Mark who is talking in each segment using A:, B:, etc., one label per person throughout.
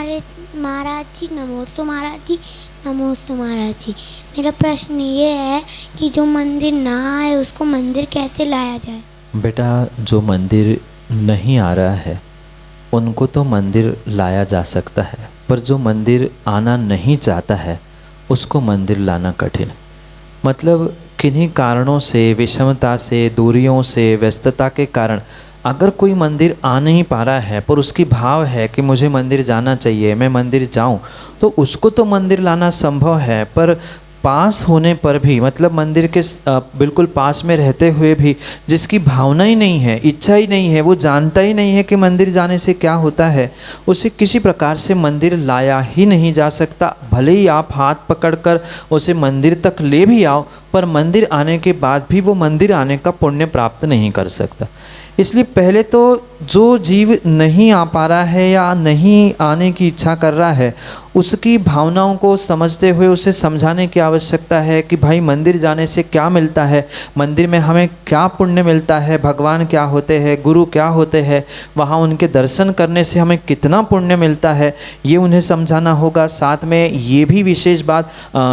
A: महाराज जी नमोस्तु महाराज जी, नमोस्तु महाराज जी। मेरा प्रश्न ये है कि जो मंदिर ना आए उसको मंदिर कैसे लाया जाए?
B: बेटा, जो मंदिर नहीं आ रहा है उनको तो मंदिर लाया जा सकता है, पर जो मंदिर आना नहीं चाहता है उसको मंदिर लाना कठिन। मतलब किन्हीं कारणों से, विषमता से, दूरियों से, व्यस्तता के कारण अगर कोई मंदिर आ नहीं पा रहा है पर उसकी भाव है कि मुझे मंदिर जाना चाहिए, मैं मंदिर जाऊं, तो उसको तो मंदिर लाना संभव है। पर पास होने पर भी, मतलब मंदिर के बिल्कुल पास में रहते हुए भी जिसकी भावना ही नहीं है, इच्छा ही नहीं है, वो जानता ही नहीं है कि मंदिर जाने से क्या होता है, उसे किसी प्रकार से मंदिर लाया ही नहीं जा सकता। भले ही आप हाथ पकड़कर उसे मंदिर तक ले भी आओ, पर मंदिर आने के बाद भी वो मंदिर आने का पुण्य प्राप्त नहीं कर सकता। इसलिए पहले तो जो जीव नहीं आ पा रहा है या नहीं आने की इच्छा कर रहा है उसकी भावनाओं को समझते हुए उसे समझाने की आवश्यकता है कि भाई मंदिर जाने से क्या मिलता है, मंदिर में हमें क्या पुण्य मिलता है, भगवान क्या होते हैं, गुरु क्या होते हैं, वहाँ उनके दर्शन करने से हमें कितना पुण्य मिलता है, ये उन्हें समझाना होगा। साथ में ये भी विशेष बात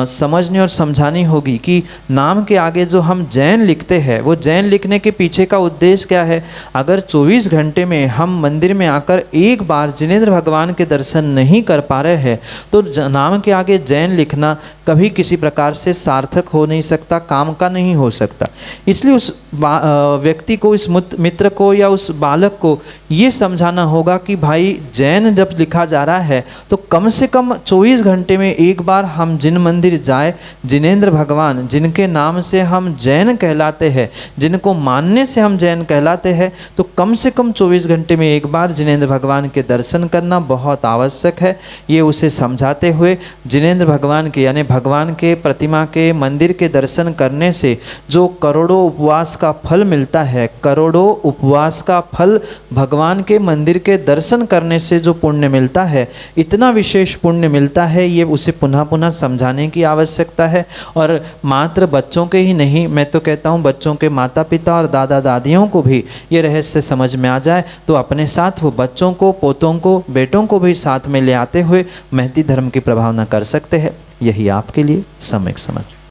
B: समझनी और समझानी होगी कि नाम के आगे जो हम जैन लिखते हैं वो जैन लिखने के पीछे का उद्देश्य क्या है। अगर 24 घंटे में हम मंदिर में आकर एक बार जिनेंद्र भगवान के दर्शन नहीं कर पा रहे हैं तो नाम के आगे जैन लिखना कभी किसी प्रकार से सार्थक हो नहीं सकता, काम का नहीं हो सकता। इसलिए उस व्यक्ति को, इस मित्र को या उस बालक को ये समझाना होगा कि भाई जैन जब लिखा जा रहा है तो कम से कम 24 घंटे में एक बार हम जिन मंदिर जाए, जिनेंद्र भगवान जिनके नाम से हम जैन कहलाते हैं, जिनको मानने से हम जैन कहलाते हैं, तो कम से कम 24 घंटे में एक बार जिनेंद्र भगवान के दर्शन करना बहुत आवश्यक है। ये उसे समझाते हुए जिनेंद्र भगवान के यानी भगवान के प्रतिमा के मंदिर के दर्शन करने से जो करोड़ों उपवास का फल मिलता है, करोड़ों उपवास का फल भगवान के मंदिर के दर्शन करने से जो पुण्य मिलता है, इतना विशेष पुण्य मिलता है, ये उसे पुनः पुनः समझाने की आवश्यकता है। और मात्र बच्चों के ही नहीं, मैं तो कहता हूँ बच्चों के माता पिता और दादा दादियों को भी ये रहस्य समझ में आ जाए तो अपने साथ वो बच्चों को, पोतों को, बेटों को भी साथ में ले आते हुए महती धर्म की प्रभावना कर सकते हैं। यही आपके लिए सम्यक समझ।